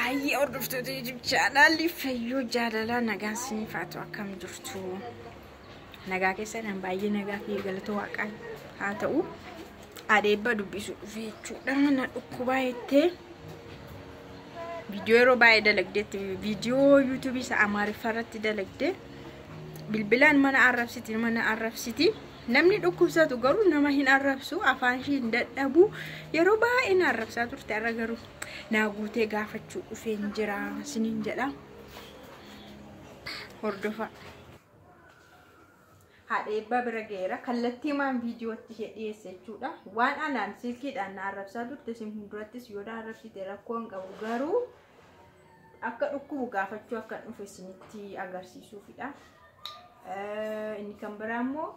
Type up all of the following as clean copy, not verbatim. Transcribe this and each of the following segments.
Hayi hordoftoota YouTube channel Fayyoo Jaalalaa nagaan isiniif haa ta'u akkam jirtu. Nagaa keessan baay'ee nagaa fi galata Waaqaa haa ta'u. Adeebba dubbisu dhufe jechuudha. Na dhukkubaa jettee viidiyoo yeroo baay'ee dalagdeetti viidiyoo YouTube isa Amaariffaa irratti dalagdee bilbilaan mana arrabsiti. Namni dhukkubsatu garuu nama hin arrabsu afaan ishee hin dadhabu yeroo baay'ee na arrabsaa turte arra garuu naa guutee gaafachuu dhufeen jira siniin jedha hordofa haadheebbaa bira geera kallattii maan viidiyootti ishee dhiyeesse jechuudha waan anaan silkiidhaan na arrabsaa turte sin hundurattis yoo na arrabsite rakkoo hin qabu garuu akka dhukkubu gaafachuu akka dhufe sinitti agarsiisuufidha inni kan biraa immoo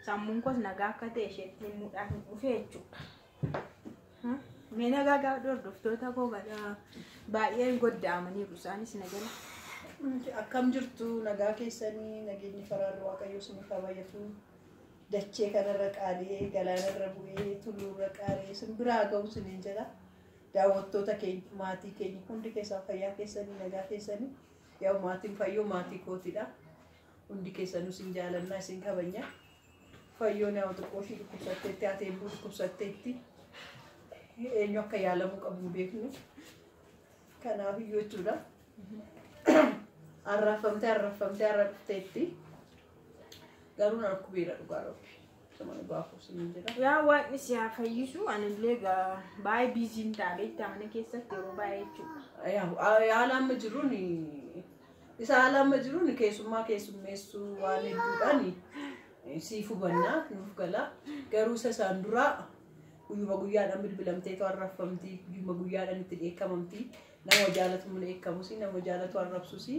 sammuun kos nagaa akka ta'e isheetti muudhaan dhufe jechuudha. Mee nagaa gaafa hordoftoota koo gada baay'ee goddaamaniiru isaanis nagala. Akkam jirtu nagaa keessanii nageenyi faraarra Waaqayyoo isiniif haa baay'atu. Dachee kanarra qaalee galaanarra bu'ee tulluurra qaalee simbiraa ga'u isiniin jedha. Daawwattoota keenya maatii keenya hundi keessaa fayyaa keessanii nagaa keessanii yaa maatiin Fayyoo maatii kootidha. Hundi keessanuu isin jaalannaa isin kabajna. Fayyoo na tokkoshi dhukkubsatteetti haatee dhukkubsatteetti eenyu akka yaalamuu qabu beeknu kanaaf iyyuu jechuudha arrafamtee arrafteetti garuu na dhukkubeera dhugaa rabbi samana baafuu sin jedha yaa waaqni si haa fayyisu anillee baay'ee biiziin taa'eetti amana keessatti yeroo baay'ee jechuudha yaalamma jiruun isa yaalamma jiruun keessummeessuu waan hedduudhaani Sifu banna nuuf gala garuu isaan dura guyyuma guyyaadhaan bilbilamtee arrafamti guyyuma guyyaadhaan itti dheekkamamti nama jaalatu mun dheekkamusi nama jaalatu arrabsusi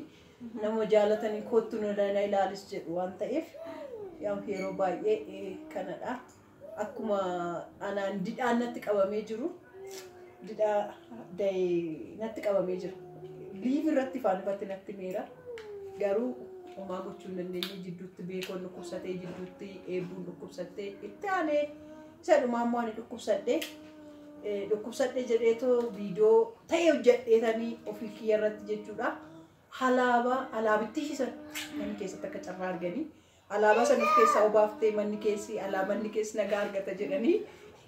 nama jaalatanii kottu na ilaalis jedhu waan ta'eef yeroo baay'ee kanadha akkuma anaan didhaan natti qabamee jiru didhaa natti qabamee jira liiv irratti faanfatti natti meera garuu Oma gochuun dandeenye jidduutti beekoon dhukkubsatee jidduutti eebbuun dhukkubsattee itti aanee sadhumaa immoo ani dhukkubsadhe jedheetoo viidiyoo ta'e hojjedheetanii ofii kiyya irratti jechuudha. Alaabitti hiisan manni keessatti akka carraa arganii alaabaa sanuuf keessaa obaaftee manni keessi nagaa argata jedhanii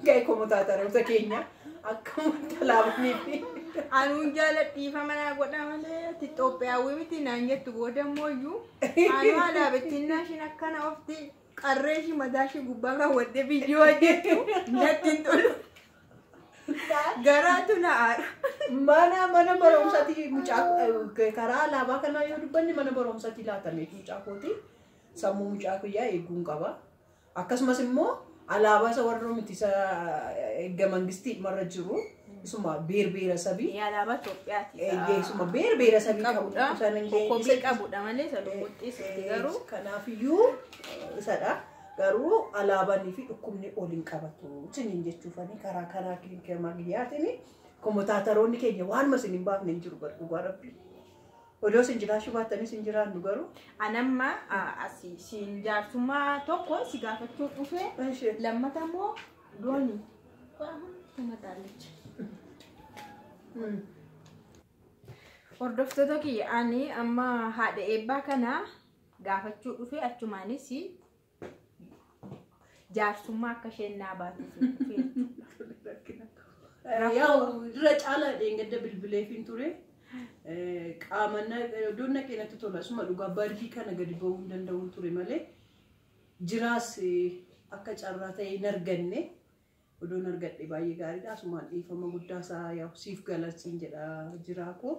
ga'ee komotaataroota keenya akkamatti alaabaniifi. Anuun jaaladhiifa manaa godha malee Itoophiyaawwi miti naan jettu boodamooyyuu anu alaabattiin naashin akkana ofti qarreeshi mataashii gubbaa kaawwattee viidiyoo hojjettu natti hin tolu garaatu na aara. Mana barumsaati mucaa karaa alaabaa kanaa yoo dubbanne mana barumsaati laatameef mucaa kooti sammuu mucaa kiyyaa eeguun qaba akkasumas immoo alaabaa isa warra miti isa eegga mangistii marra jiru. Isuma beera sabii alaabaa Itoophiyaati. Isuma beera sabii qabudha. Kophee qabudha malee salumuutti sitti garuu kanaaf iyyuu isadha. Garuu alaabanii fi dhukkubni oliin qabatu. Siniin jechuufanii karaa kanaa keenya giyyaatiin komotaataroonni keenya waan masin hin baafne hin jiru dhugaa rabbi. Odoo sin jiraachuu baattanii sin jiraannu garuu anamma asii sin jaarsummaa tokko si gaafachuu dhufee lammata immoo doonii hordoftoota kiyya ani amma haadha eebbaa kana gaafachuu dhufe achumaanis jaarsummaa akka isheen naa baatuuf dura caalaa dheengadda bilbileefiin ture qaamana iddoon naqeenatti tola asuma dhugaa baadii kana gadi ba'uu hin danda'u ture malee jiraas akka carraa ta'e hin arganne Odoon argadhe baay'ee gaariidha asumaan dhiifama guddaa isaa siif galattiin jedha jiraako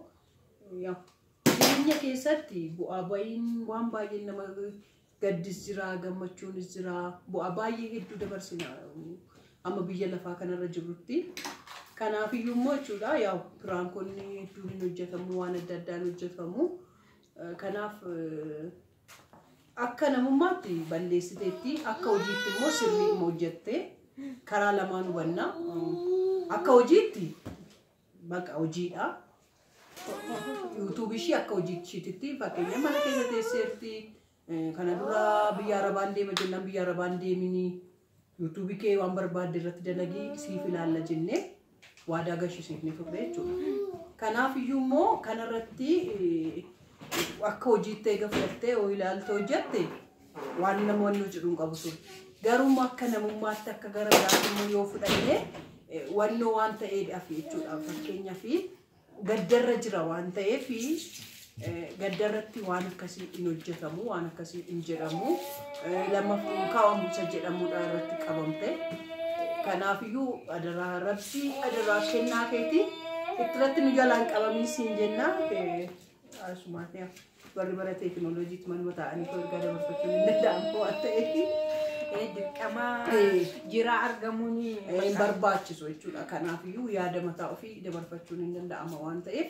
jireenya keessatti bu'aa baay'een waan baay'een nama gaddis jira gammachuunis jira bu'aa baay'ee hedduu dabarsina amma biyya lafaa kanarra jirrutti kanaaf iyyuu immoo jechuudha piraankonni hedduun hin hojjetamu waan adda addaan hojjetamu kanaaf akka namummaatti balleessiteetti akka hojiitti immoo sirrii hojjette karaa lamaan hubanna akka hojiitti baqa hojiidha YouTube ishii akka hojiitti fakkeenya mana keessa teesseerti kana dura biyya Arabaan deema jennaan biyya Arabaan deemini YouTube kee waan barbaadde irratti dalagii siif ilaalla jennee waadaa gashisiifne turre jechuudha Kanaaf iyyuu immoo kanarratti akka hojiitti eega fudhattee oo ilaaltee hojjette waan namoonni jedhuun qabu ture. Garuu akka namummaatti akka gara biraatti immoo yoo fudhanne wannoo waan ta'eedhaaf jechuudha. Fakkeenyaaf gaddarra jira waan ta'eef gaddarratti waan akkasii hin hojjetamu, waan akkasii hin jedhamu. Lammaffaa kaa'amusa jedhamuudha irratti qabamte. Kanaaf iyyuu adaraa rabbii adaraa kennaa keetii ittirratti nu jalaan qabamii siin jenna. Asumaatiyaa barri bara teekinooloojiitti manuma ta'anii ergaa dabarfachuun hin danda'amu waan ta'eef dirqama jira argamuun barbaachisu jechuudha. Kanaaf iyyuu yaada mataa ofii dabarfachuun hin danda'ama waan ta'eef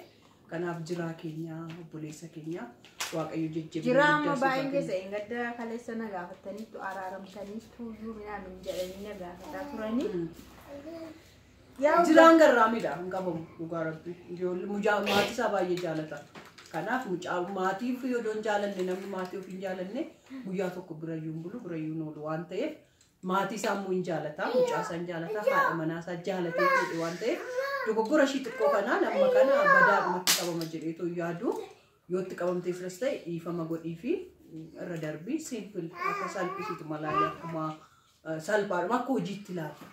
kanaaf jiraa keenya obboleessa keenya waaqayyo jajjabina jira amma baay'een keessa engadda kaleessa na gaafataniitu araaramtaniitu iyyuu midhaan hin jedhanii na gaafataa turanii. Jiraan garraamidha hin qabamu dhugaa rabbi. Ijoollee maatii isaa baay'ee jaalata. Kanaaf maatii ofii yoo jaalanne namni maatii ofii hin jaalanne guyyaa tokko birayyuu hin bulu birayyuu oolu waan ta'eef maatii isaa immoo hin jaalata, mucaa isaa hin jaalata, haadha manaa isaa jaalatee fuudhe waan ta'eef dogoggora ishii xiqqoo kanaan amma kana badaadhumatti qabama jedheetoo yaadu yoo itti qabamtee firas ta'e dhiifama godhii fi irra darbii simpil akka salphisiitu malaalee akkuma salphaadhuma akka hojiitti ilaali.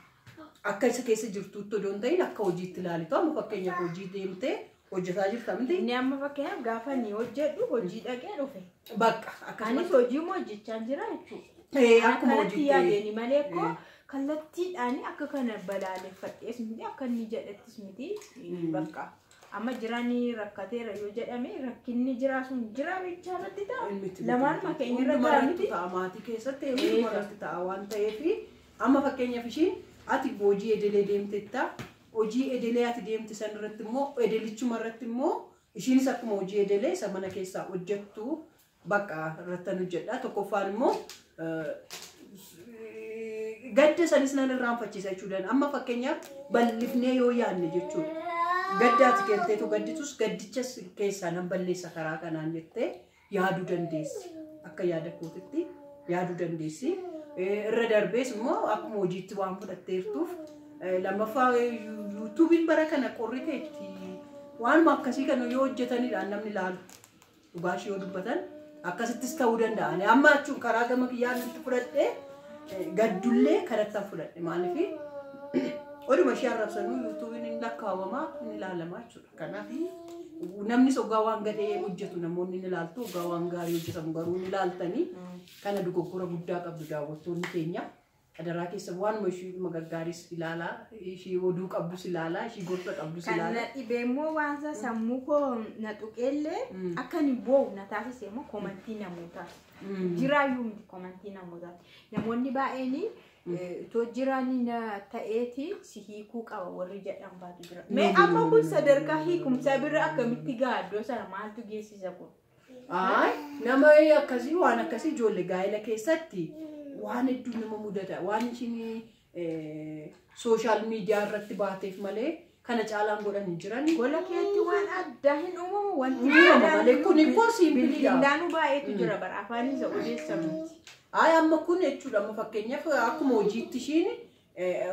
Akka isa keessa jirtuutti odoo hin ta'in akka hojiitti ilaalitu amma fakkeenyaaf hojii deemtee hojjetaa jirta miti. Inni amma fakkeenyaaf gaafa ni hojjedhu hojii dhaqee dhufe. Bakka akkasumas hojii hojjechaa jira jechuudha. Akkuma hojii yaadeen malee koo kallattiidhaan akka kana balaaleffadhees miti akka inni jedhettis miti bakka. Amma jiranii rakkateera yoo jedhame rakkinni jira sun jira bichaarratti ta'a. Lamaan fakkeenya irra ta'a miti. Maatii keessatti irratti ta'a waan ta'eef amma fakkeenyaaf ishiin ati hojii edelee deemtetta. Hojii edelee ati deemte san irratti immoo edelichuma irratti immoo ishiinis akkuma hojii edelee isa mana keessaa hojjettu bakka irratti hojjedha. Tokkoffaan immoo gadda sanis nan irraanfachiisa jechuudha. Amma fakkeenyaaf bal'ifnee yoo yaadne jechuudha. Gaddaati kelteetu gadditus gaddichas keessaa nan balleessa karaa kanaan jettee yaaduu dandeessi. Akka yaada kootitti yaaduu dandeessi. Irra darbees immoo akkuma hojiitti waan fudhatteertuuf lammaffaa yuutuubiin bara kana qorriteetti waanuma akkasii kana yoo hojjetanidhaan namni ilaalu dhugaashii yoo dubbatan akkasittis ta'uu danda'ani. Amma achuun karaa gama kiyyaan itti fudhadhee gaddullee kanatti fudhadhe maaliif oduma ishee arrabsanuu yuutuubiin hin lakkaawwamaa hin ilaalamaa jechuudha. Kanaaf namni sogaa waan gadhee hojjetu namoonni ni ilaaltu sogaa waan gaarii hojjetamu garuu ni ilaaltanii kana dogoggora guddaa qabdu daawwattoonni keenya. Adaraa keessa waanuma ishii magaggaaris ilaalaa, ishii oduu qabdus ilaalaa, ishii gorsa qabdus ilaalaa. Kan dhibee immoo waan sammuu koo na tuqeellee akka ni boo'u na taasise immoo komantii namootaa. Jiraayyuu miti komantii namootaa. Namoonni baay'een too jiraanii na ta'eeti si hiikuu qaba warri jedhan baatu jira. Mee amma kun sadarkaa hiikumsa bira akkamitti gaaddoo sana maaltu geessisa kun? Nama akkasii waan akkasii ijoollee gaa'ela keessatti waan hedduu nama mudata waan ishiin sooshaal miidiyaa irratti baateef malee kana caalaan godhan hin jiran. Gola keetti waan addaa hin uumamu wanti malee kun impossibiliidha. Bilbilaanuu baay'eetu jira bara afaan isa odeessamu. Amma kun jechuudha amma fakkeenyaaf akkuma hojiitti ishiin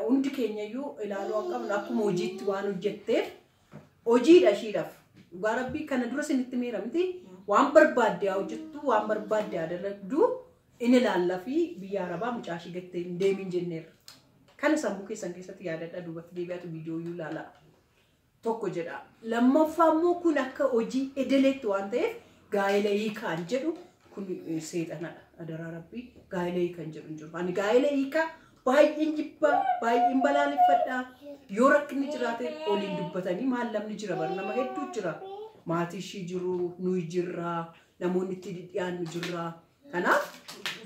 hundi keenyayyuu ilaaluu hin qabnu akkuma hojiitti waan hojjetteef hojiidha ishiidhaaf. Dhugaa rabbii kana dura isinitti miira miti waan barbaadde hojjettu waan barbaadde dalagdu. Inni ilaallaa fi biyya arabaa mucaashii gattee hin deemin jenneerra. Kana sammuu keessan keessatti yaadadha duubatti deebi'atu viidiyoo iyyuu ilaalaa. Tokko jedha. Lammaffaa immoo kun akka hojii edeleetti waan ta'eef gaa'ela hiikaan jedhu kun seexanadha. Adaraa rabbii gaa'ela hiikaan jedhu hin jiru. Ani gaa'ela hiikaa baay'een jibbaa baay'een balaaleffadhaa. Yoo rakkinni jiraate oliin dubbatanii maal lamni jira bara nama hedduu jira. Maatii ishii jiru, nuyi jirra, namoonni itti dhiyaannu jirra. Kanaaf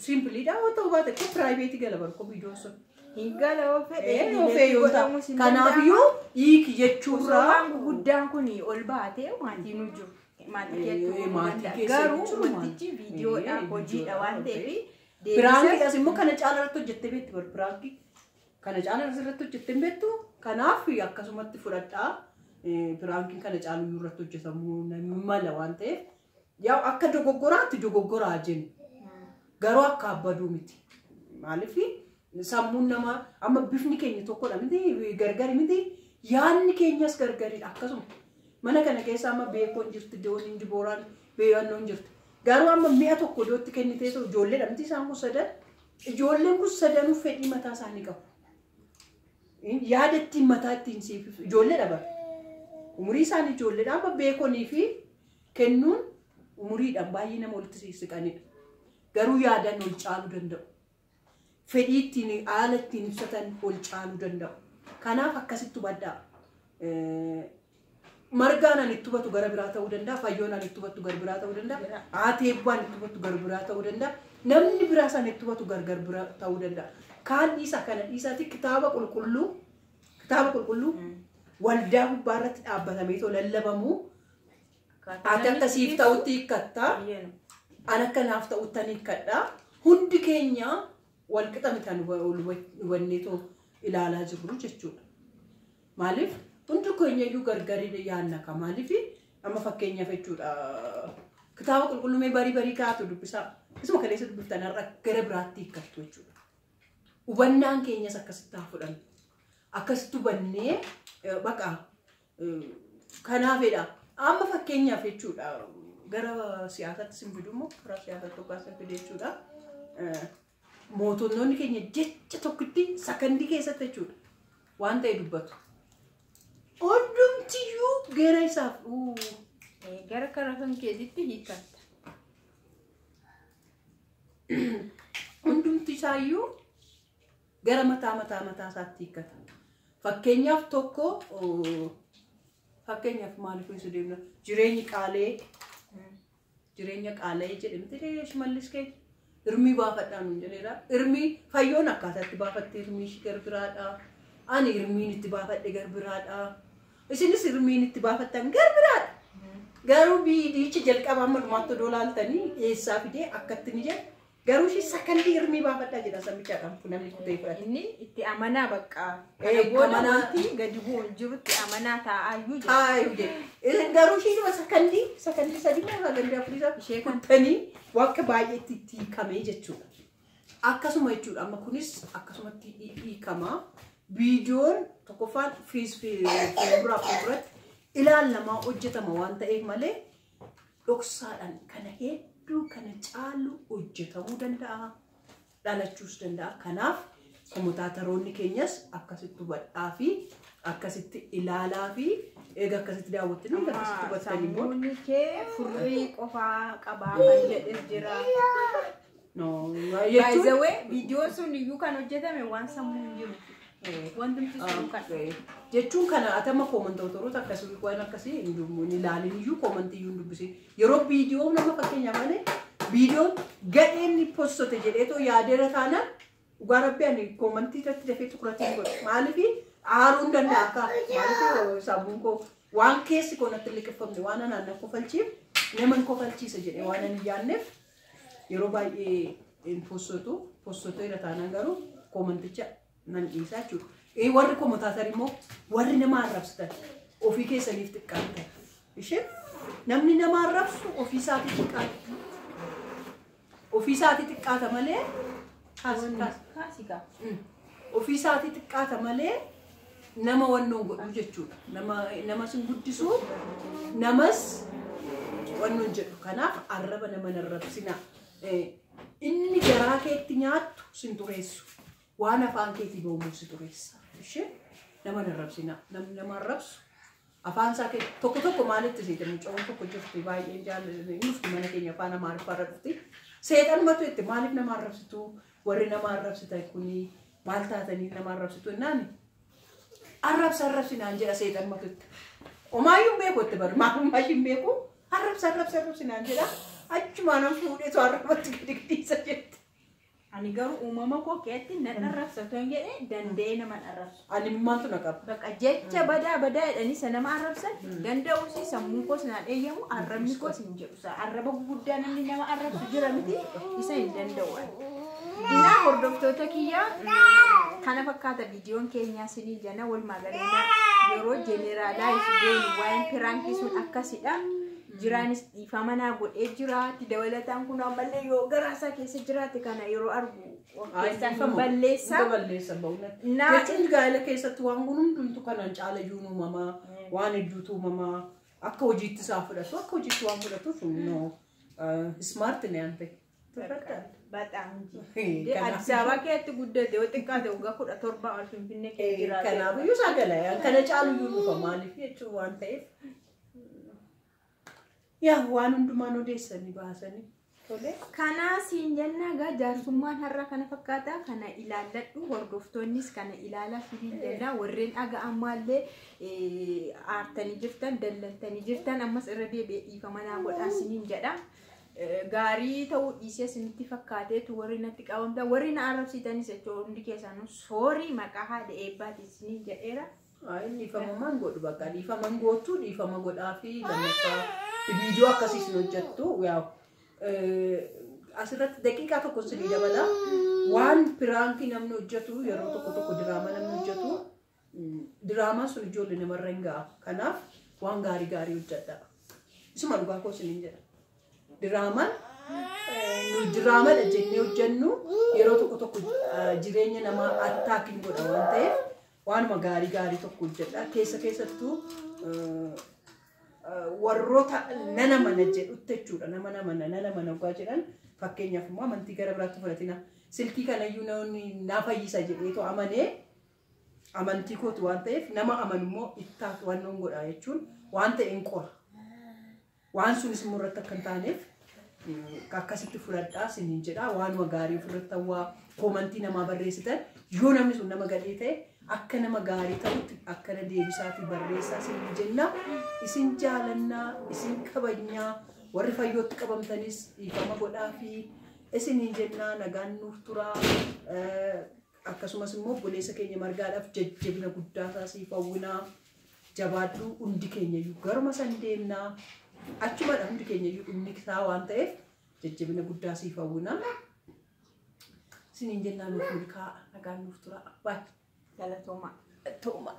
simpliidha waan ta'u baate ko private gala barko viidiyoo sun hin gala ofee yoo ta'u kanaaf iyyuu hiiki jechuudha waan guddaan kun ol baatee maatii nu jiru maatii keessa garuu wantichi viidiyoodha hojiidha waan ta'eef piraankiidhas immoo kana caala irratti hojjettee beekti bar piraanki kana caala irratti hojjettee beektu kanaaf akkasumatti fudhadhaa piraankiin kana caalu irratti hojjetamuu namni mala waan ta'eef yaa akka dogoggoraatti dogoggoraa jennu. Garuu akka abbaduu miti. Maaliif sammuun nama amma bifni keenya tokkodha miti gargari miti yaadni keenyas gargaridha akkasuma Mana kana keessa amma beekoon jirti, dooniin dibooraan beeyannoon jirti. Garuu amma mi'a tokko iddootti kennitee ta'u ijoollee dhamti isaan kun sadan. Ijoolleen kun sadanuu fedhii mataa isaanii qabu. Yaada ittiin mataa ittiin siififtu ijoollee dhaban. Umurii isaanii ijoolleedha. Amma beekonii fi kennuun umuriidhaan baay'ee nama walitti siqanidha. Garuu yaadaan ol caaluu danda'u. Fedhii ittiin haala ittiin ibsatan ol caaluu danda'u. Kanaaf akkasitti hubadhaa. Margaan ani itti hubatu gara biraa ta'uu danda'a. Fayyoon ani itti hubatu gara biraa ta'uu danda'a. Haati eebbaan itti hubatu gara biraa ta'uu danda'a. Namni biraa sana itti hubatu gara biraa ta'uu danda'a. Kaan dhiisaa kana dhiisaatti kitaaba qulqulluu waldaa gubbaa irratti dhaabbatamee too lallabamu ati akkasiif ta'utti hiikkattaa. An akkanaaf ta'uttan hiikkadhaa. Hundi keenya wal qixa mitan hubannee too ilaalaa jirru jechuudha. Maaliif? Hundi keenya iyyuu gargari yaadna ka maaliif amma fakkeenyaaf jechuudha. Kitaaba qulqulluu barii kaatu dubbisaa. Isuma kaleessa dubbiftan har'a gara biraatti hiikkattu jechuudha. Hubannaan keenyas akkasitti haa fudhannu. Akkasitti hubannee baqa kanaafidha. Amma fakkeenyaaf jechuudha gara siyaasaatti simbidumoo karaa siyaasaatti tokkos fide jechuudha. Mootummoonni keenya jecha tokkotti sakandii keessatti jechuudha. Waan ta'e dubbatu. Hundumtiyyuu gara isaaf gara karaa kan keessatti hiikatta. Hundumti isaayyuu gara mataa isaatti hiikkata. Fakkeenyaaf tokko fakkeenyaaf maaliif isa deemna jireenya qaalee jedhamte Shimallis kee hirmii baafadhaan hin jedheera. Hirmii fayyoon akkaataatti baafattee hirmii garbiraadha. Ani hirmiin itti baafadhe garbiraadha. Isinis hirmiin itti baafattan garbiraadha. Garuu biidichi jalqaba amma dhumaatti dolaaltanii eessaa fidee akkatti ni jedhe. Garuu shi sakandii hirmii baafadhaa jedha samichaadhaan namni kutee fudhate. Inni itti amanaa bakka. Amanaa gadi bu'uun jirutti amanaa taa'aayyuu jedha. Taa'aayyuu jedha. Garuu shi dhuma sakandii sadii moo gandi afurisaa ishee kuttanii wakka baay'eetti itti hiikamee jechuudha. Akkasuma jechuudha amma kunis akkasumatti hiikamaa. Viidiyoon tokkoffaan fuulduratti ilaalamaa hojjetama waan ta'eef malee dhoksaadhaan kana hedduu kana caalu hojjetamuu danda'a. Dhalachuus danda'a. Kanaaf kommentaataroonni keenyas akkasitti hubadhaa fi akkasitti ilaalaa fi eega akkasitti daawwattanii akkasitti hubattanii immoo sammuun kee furrii qofaa qabaa kan jedhes jira. By the way, viidiyoon sun iyyuu kan hojjetame waan sammuu hin jiru. Wantumti sun kan jechuun kana atama kommentaatoroota akkasii waan akkasii hin ilaalin iyyuu kommentii iyyuu dubbisee yeroo viidiyoo nama fakkeenyaaf malee viidiyoon gadheen postote jedheetoo yaadeera taanaan dhugaa rabbi ani kommentii irratti dafee tuqratiin godhe maaliif aaruun danda'a akka maaliif sammuun koo waan keessi koo natti liqeeffamne waan anaan na kofalchiif nama hin kofalchiisa jedhee waan ani yaanneef yeroo baay'ee postote irra taanaan garuu kommenticha nan dhiisaa jechuudha. Warri kommentaatarii immoo warri nama arrabsitan ofii keessaniif xiqqaatan. Isheen namni nama arrabsu ofii isaatii xiqqaata. Ofii isaatii xiqqaata malee ofii isaatii xiqqaata malee nama wannoon godhu jechuudha. Nama sin guddisu namas wannoon jedhu. Kanaaf arraba nama arrabsina. Inni garaa keetti nyaattu sin tureessu. Waan afaan keetii ba'uun si tureessa. Ishee nama arrabsina. Namni nama arrabsu afaan isaa tokko maalitti seetan mucaan tokko jirti baay'een jaallatanii nuti mana keenya afaan Amaariffaarra dhufti. Seetan matu itti maaliif nama arrabsitu warri nama arrabsitan kuni maal taatanii nama arrabsitu naani arrabsinaan jedha seetan matu itti. Omaayyuu beeku itti bari maalummaa ishiin beeku arrabsinaan jedha achumaan an fuudhee too arrabatti giddiisa jetti. Ani garuu uumama koo keetti nan arrabsatu hin jedhee danda'ee nama arrabsu. Ani maaltu na qaba? Bakka jecha badaa jedhanii isa nama arrabsan danda'uusi sammuu koos na dheeyyamu arrabni koos hin jedhu. Arraba gurguddaa namni nama arrabsu jira miti isa hin danda'u. Dinaa hordoftoota kiyyaa kana fakkaata viidiyoon keenyaa sinii jana walumaa galatti yeroo jeneraalaayiz goonu waa'een piraankii sun akkasidha. Jiraanis dhiifama naa godhee jiraatti dabalataan kun ammallee yoo garaasaa keessa jiraatti kana yeroo argu keessaan balleessa jechuun gaa'ela keessatti waan kun hundumtu kanaan caala iyyuu uumamaa waan hedduutu uumamaa akka hojiitti isaa fudhatu akka hojiitti waan fudhatuuf smart ne ante. በጣም እንጂ አዲስ አበባ ከየት ጉደት ወጥቃተ ወጋ 17 ኦል ፊንፊኔ ከጅራ ከናብዩ ሳገላ ከነ ጫሉ ይሉ ፈማሊፍ የቹ ዋን ታይፍ ያ ዋን እንዱማኖ ደሰኒ ባሰኒ ቶሌ ካና ሲንጀና ጋ ጃርሱማን ሀራ ከነ ፈካታ ከነ ኢላለዱ ወርዶፍቶኒስ ከነ ኢላላ ፊዲንደና ወሬን አጋ አማለ አርተኒ ጅርተን ደለንተኒ ጅርተን አመስ ረዲ በኢፈማና ወዳሲኒን ጀዳ ጋሪ ተው ኢሴስንቲ ፈካቴቱ ወሪነቲ ቃወምታ ወሪና አረብሲተኒ ሰቾ እንዲ ኬሳኑ ሶሪ መቃሃ ደኤባት ሲኒ ጀኤራ አይ ሊፈማማን ጎድ በቃ ሊፈማን ጎቱ ሊፈማ ጎዳፊ ለመጣ ቪዲዮ አካሲስ ነው ጀቱ ያው አስረት ደቂቃ ተቆስሊ ደበላ ዋን ፕራንኪ ነምኖ ጀቱ የሮ ተቆ ድራማ ነምኖ ጀቱ ድራማ ሱን ጆል ነመረንጋ ከናፍ ዋን ጋሪ ጋሪ ወጀዳ ስማን ባኮስ እንጀ ድራማ ድራማ ለጀኔ ወጀኑ የሮ ተቆ ጅሬኛ ነማ አታኪን ጎዳ ወንተ ዋን መጋሪ ጋሪ ተቆ ወጀዳ ከሰቱ warroota nana mana jedhutte jechuudha nana mana ogaa jedhan fakkeenyaaf immoo amantii gara biraatti fudhatina silkii kanayyuu namni na fayyisa jedheetu amanee amantii kootu waan ta'eef nama amanu immoo ittaatu waan non godha jechuun waan ta'een qora waan sunis immoo irratti akka hin taaneef akkasitti fudhadhaa siniin jedha waanuma gaarii ofirratti waa koomantii namaa barreessitan yoo namni sun nama gadhee ta'e akka nama gaarii ta'utti akkana deebisaati barreessaa isin jenna isin jaalannaa isin kabajnaa warri fayyootti qabamtanis dhiifama godhaa fi isin jenna nagaan nuuf turaa akkasumas immoo obboleessa keenya margaadhaaf jajjabina guddaa taasiif hawwinaa jabaadhu hundi keenya iyyuu garuma san deemnaa achumadha hundi keenya iyyuu dhumni isaa waan ta'eef jajjabina guddaa siif hawwinaa isin jenna nuuf milkaa nagaan nuuf turaa baay. Toma.